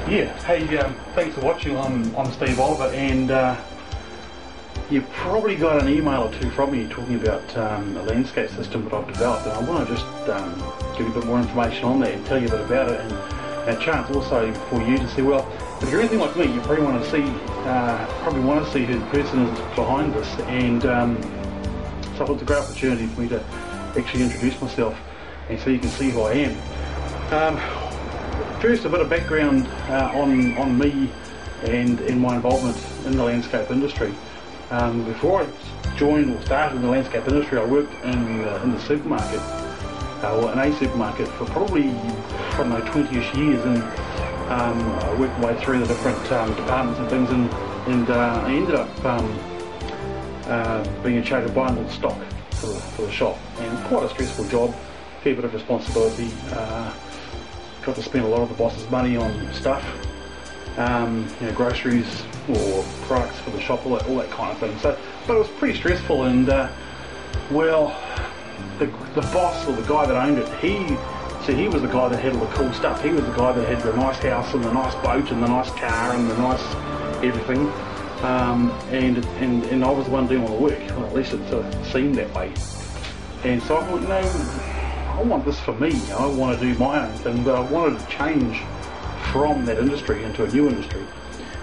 Yeah, hey, thanks for watching. I'm Steve Oliver, and you've probably got an email or two from me talking about a landscape system that I've developed, and I want to just give you a bit more information on that and tell you a bit about it, and a chance also for you to see, well, if you're anything like me, you probably want to see who the person is behind this, and so it's a great opportunity for me to actually introduce myself and so you can see who I am. First, a bit of background on me and my involvement in the landscape industry. Before I joined or started in the landscape industry, I worked in the supermarket, or in a supermarket, for probably, I don't know, 20-ish years, and I worked my way through the different departments and things, and I ended up being in charge of buying all the stock for the shop, and quite a stressful job, fair bit of responsibility. Got to spend a lot of the boss's money on stuff, groceries or products for the shop, all that kind of thing. So, but it was pretty stressful, and well, the boss, or the guy that owned it, he said he was the guy that had all the cool stuff. He was the guy that had the nice house and the nice boat and the nice car and the nice everything, and I was the one doing all the work. Well, at least it sort of seemed that way. And so I thought, I want this for me. I want to do my own thing, but I wanted to change from that industry into a new industry.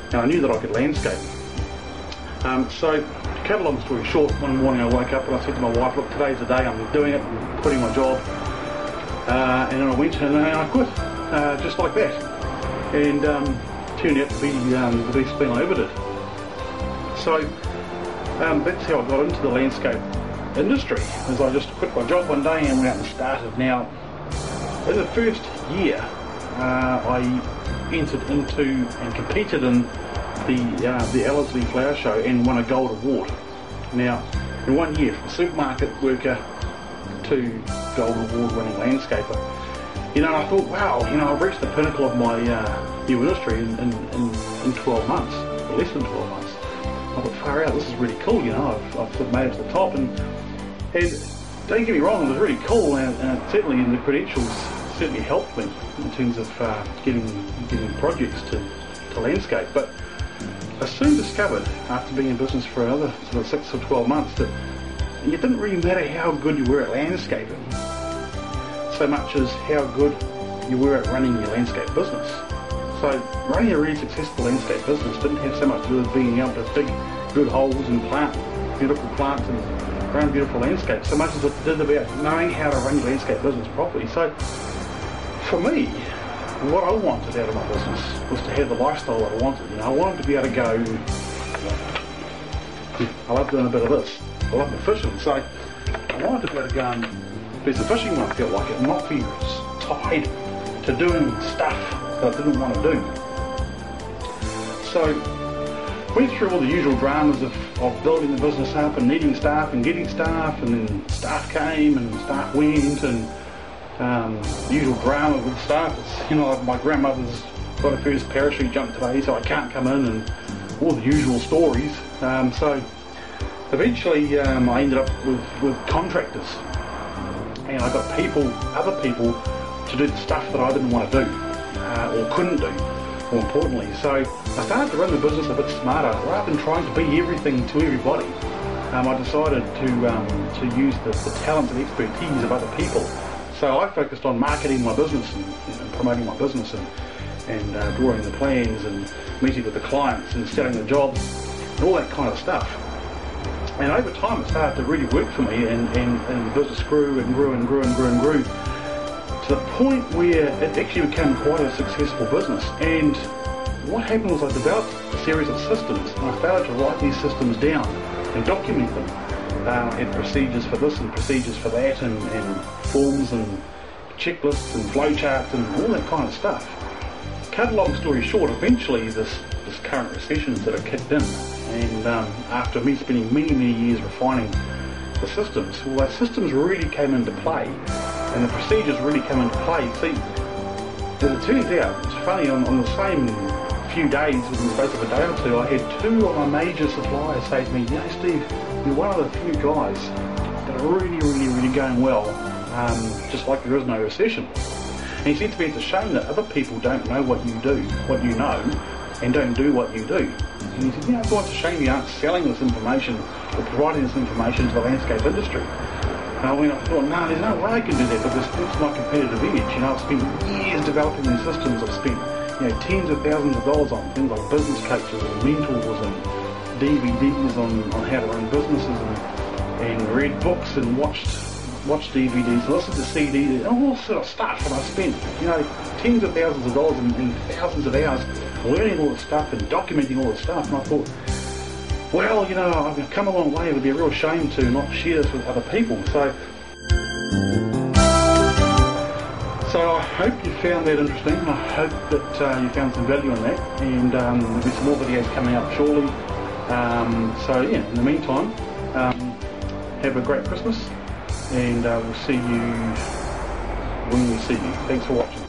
And I knew that I could landscape. So, to cut a long story short, one morning I woke up and I said to my wife, look, today's the day, I'm doing it, I'm quitting my job. And then I went and I quit, just like that. And turned out to be the best thing I ever did. So, that's how I got into the landscape industry, as I just quit my job one day and went out and started. Now, in the first year, I entered into and competed in the Ellerslie Flower Show and won a gold award. Now, in 1 year, from supermarket worker to gold award winning landscaper, and I thought, wow, I've reached the pinnacle of my new industry in 12 months, or less than 12 months. I thought, far out, this is really cool, I've sort of made it to the top, and don't get me wrong, it was really cool, and certainly the credentials certainly helped me in terms of getting projects to landscape. But I soon discovered, after being in business for another sort of 6 or 12 months, that it didn't really matter how good you were at landscaping, so much as how good you were at running your landscape business. So running a really successful landscape business didn't have so much to do with being able to dig good holes and plant beautiful plants and run beautiful landscapes, so much as it did about knowing how to run your landscape business properly. So for me, what I wanted out of my business was to have the lifestyle that I wanted. I wanted to be able to go, I love doing a bit of this, I love the fishing, so I wanted to be able to go and do some fishing when I felt like it, and not be tied to doing stuff that I didn't want to do. So went through all the usual dramas of building the business up and needing staff and getting staff, and then staff came and staff went, and the usual drama with staff. It's, my grandmother's got a first parachute jump today, so I can't come in, and all the usual stories. So eventually I ended up with contractors, and I got other people to do the stuff that I didn't want to do, or couldn't do, more importantly. So I started to run the business a bit smarter. Rather than trying to be everything to everybody, I decided to use the talent and expertise of other people. So I focused on marketing my business and promoting my business, and drawing the plans and meeting with the clients and selling the jobs and all that kind of stuff. And over time it started to really work for me, and the business grew and grew and grew and grew and grew, to the point where it actually became quite a successful business. And what happened was I developed a series of systems, and I started to write these systems down and document them. I had procedures for this and procedures for that, and forms and checklists and flowcharts and all that kind of stuff. Cut a long story short, eventually this current recession sort of kicked in, and after me spending many years refining the systems, well, those systems really came into play, and the procedures really come into play. See, as it turns out, it's funny, on the same few days, within the space of a day or two, I had 2 of my major suppliers say to me, Steve, you're one of the few guys that are really going well, just like there is no recession. And he said to me, it's a shame that other people don't know what you do, what you know, and don't do what you do. And he said, it's a shame you aren't selling this information or providing this information to the landscape industry. And I thought, no, there's no way I can do that because that's my competitive edge. I've spent years developing these systems. I've spent tens of thousands of dollars on things like business coaches and mentors and DVDs on how to run businesses and read books and watched DVDs, listened to CDs, and all sort of stuff. And I spent tens of thousands of dollars and thousands of hours learning all this stuff and documenting all this stuff. And I thought, well, I've come a long way. It would be a real shame to not share this with other people. So I hope you found that interesting. I hope that you found some value in that. And there'll be some more videos coming up shortly. In the meantime, have a great Christmas. And we'll see you when we see you. Thanks for watching.